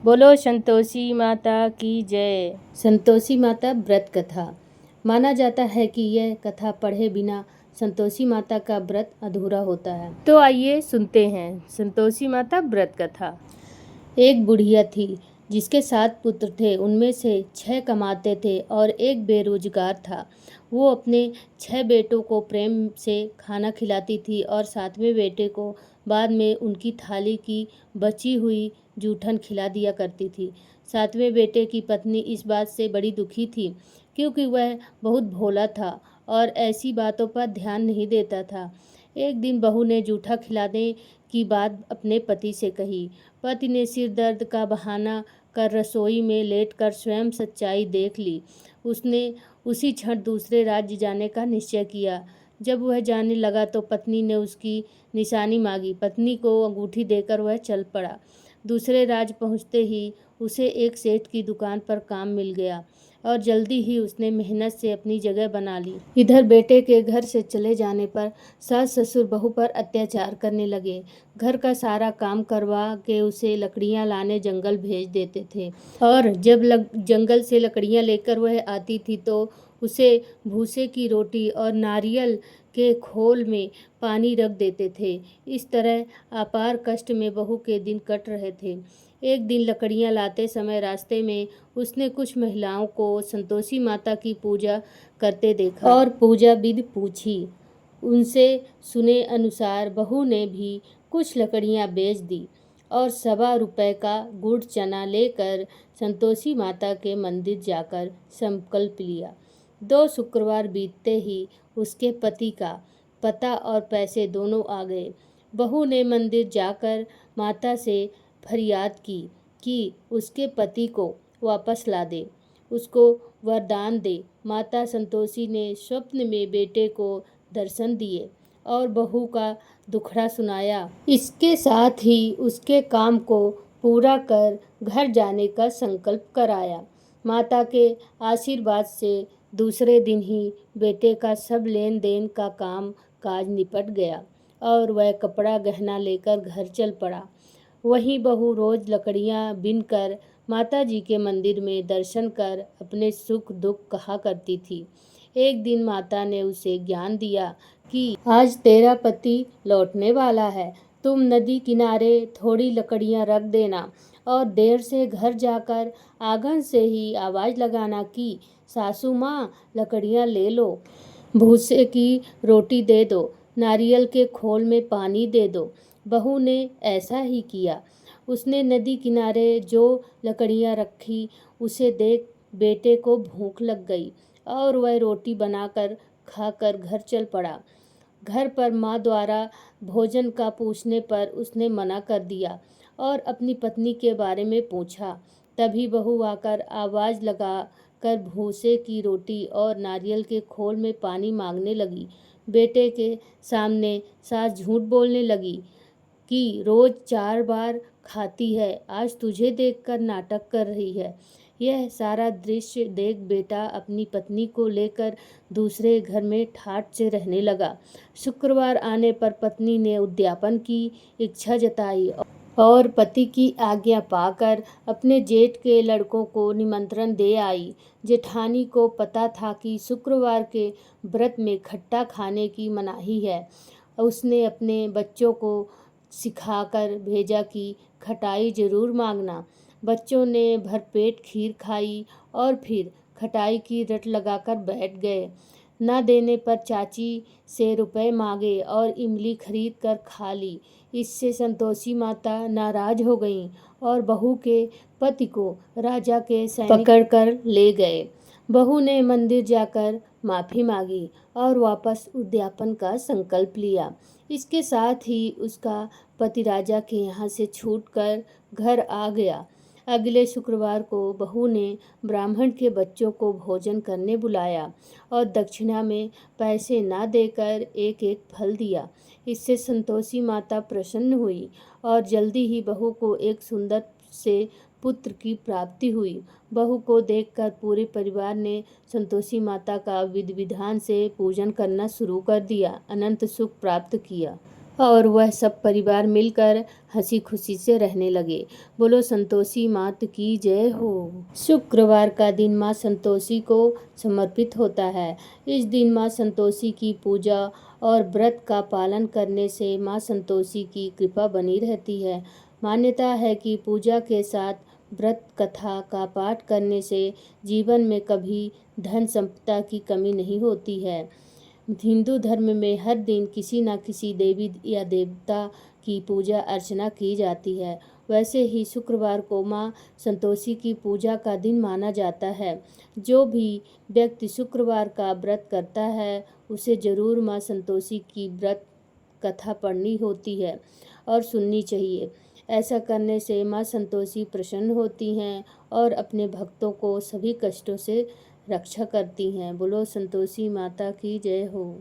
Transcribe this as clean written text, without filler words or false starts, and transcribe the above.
बोलो संतोषी माता की जय। संतोषी माता व्रत कथा। माना जाता है कि यह कथा पढ़े बिना संतोषी माता का व्रत अधूरा होता है। तो आइए सुनते हैं संतोषी माता व्रत कथा। एक बुढ़िया थी जिसके 7 पुत्र थे। उनमें से 6 कमाते थे और एक बेरोजगार था। वो अपने 6 बेटों को प्रेम से खाना खिलाती थी और 7वें बेटे को बाद में उनकी थाली की बची हुई जूठन खिला दिया करती थी। 7वें बेटे की पत्नी इस बात से बड़ी दुखी थी क्योंकि वह बहुत भोला था और ऐसी बातों पर ध्यान नहीं देता था। एक दिन बहू ने जूठा खिलाने की बात अपने पति से कही। पति ने सिर दर्द का बहाना कर रसोई में लेटकर स्वयं सच्चाई देख ली। उसने उसी क्षण दूसरे राज्य जाने का निश्चय किया। जब वह जाने लगा तो पत्नी ने उसकी निशानी मांगी। पत्नी को अंगूठी देकर वह चल पड़ा। दूसरे राज्य पहुंचते ही उसे एक सेठ की दुकान पर काम मिल गया और जल्दी ही उसने मेहनत से अपनी जगह बना ली। इधर बेटे के घर से चले जाने पर सास ससुर बहू पर अत्याचार करने लगे। घर का सारा काम करवा के उसे लकड़ियां लाने जंगल भेज देते थे और जब जंगल से लकड़ियां लेकर वह आती थी तो उसे भूसे की रोटी और नारियल के खोल में पानी रख देते थे। इस तरह अपार कष्ट में बहू के दिन कट रहे थे। एक दिन लकड़ियां लाते समय रास्ते में उसने कुछ महिलाओं को संतोषी माता की पूजा करते देखा और पूजा विधि पूछी। उनसे सुने अनुसार बहू ने भी कुछ लकड़ियां बेच दी और 1.25 रुपये का गुड़ चना लेकर संतोषी माता के मंदिर जाकर संकल्प लिया। 2 शुक्रवार बीतते ही उसके पति का पता और पैसे दोनों आ गए। बहू ने मंदिर जाकर माता से फरियाद की कि उसके पति को वापस ला दे, उसको वरदान दे। माता संतोषी ने स्वप्न में बेटे को दर्शन दिए और बहू का दुखड़ा सुनाया। इसके साथ ही उसके काम को पूरा कर घर जाने का संकल्प कराया। माता के आशीर्वाद से दूसरे दिन ही बेटे का सब लेन देन का काम काज निपट गया और वह कपड़ा गहना लेकर घर चल पड़ा। वहीं बहू रोज लकड़ियां बीनकर माता जी के मंदिर में दर्शन कर अपने सुख दुख कहा करती थी। एक दिन माता ने उसे ज्ञान दिया कि आज तेरा पति लौटने वाला है। तुम नदी किनारे थोड़ी लकड़ियां रख देना और देर से घर जाकर आंगन से ही आवाज लगाना कि सासू माँ लकड़ियां ले लो, भूसे की रोटी दे दो, नारियल के खोल में पानी दे दो। बहू ने ऐसा ही किया। उसने नदी किनारे जो लकड़ियां रखी उसे देख बेटे को भूख लग गई और वह रोटी बनाकर खाकर घर चल पड़ा। घर पर माँ द्वारा भोजन का पूछने पर उसने मना कर दिया और अपनी पत्नी के बारे में पूछा। तभी बहू आकर आवाज लगा कर भूसे की रोटी और नारियल के खोल में पानी मांगने लगी। बेटे के सामने सास झूठ बोलने लगी कि रोज 4 बार खाती है, आज तुझे देखकर नाटक कर रही है। यह सारा दृश्य देख बेटा अपनी पत्नी को लेकर दूसरे घर में ठाठ से रहने लगा। शुक्रवार आने पर पत्नी ने उद्यापन की इच्छा जताई और पति की आज्ञा पाकर अपने जेठ के लड़कों को निमंत्रण दे आई। जेठानी को पता था कि शुक्रवार के व्रत में खट्टा खाने की मनाही है। उसने अपने बच्चों को सिखाकर भेजा कि खटाई जरूर मांगना। बच्चों ने भरपेट खीर खाई और फिर खटाई की रट लगाकर बैठ गए। न देने पर चाची से रुपए मांगे और इमली खरीद कर खा ली। इससे संतोषी माता नाराज हो गईं और बहू के पति को राजा के सैनिक पकड़ कर ले गए। बहू ने मंदिर जाकर माफी मांगी और वापस उद्यापन का संकल्प लिया। इसके साथ ही उसका पति राजा के यहाँ से छूटकर घर आ गया। अगले शुक्रवार को बहू ने ब्राह्मण के बच्चों को भोजन करने बुलाया और दक्षिणा में पैसे ना देकर एक एक फल दिया। इससे संतोषी माता प्रसन्न हुई और जल्दी ही बहू को एक सुंदर से पुत्र की प्राप्ति हुई। बहू को देखकर पूरे परिवार ने संतोषी माता का विधि विधान से पूजन करना शुरू कर दिया, अनंत सुख प्राप्त किया और वह सब परिवार मिलकर हंसी खुशी से रहने लगे। बोलो संतोषी मात की जय हो। शुक्रवार का दिन माँ संतोषी को समर्पित होता है। इस दिन माँ संतोषी की पूजा और व्रत का पालन करने से माँ संतोषी की कृपा बनी रहती है। मान्यता है कि पूजा के साथ व्रत कथा का पाठ करने से जीवन में कभी धन संपदा की कमी नहीं होती है। हिंदू धर्म में हर दिन किसी न किसी देवी या देवता की पूजा अर्चना की जाती है। वैसे ही शुक्रवार को माँ संतोषी की पूजा का दिन माना जाता है। जो भी व्यक्ति शुक्रवार का व्रत करता है उसे जरूर माँ संतोषी की व्रत कथा पढ़नी होती है और सुननी चाहिए। ऐसा करने से माँ संतोषी प्रसन्न होती हैं और अपने भक्तों को सभी कष्टों से रक्षा करती हैं। बोलो संतोषी माता की जय हो।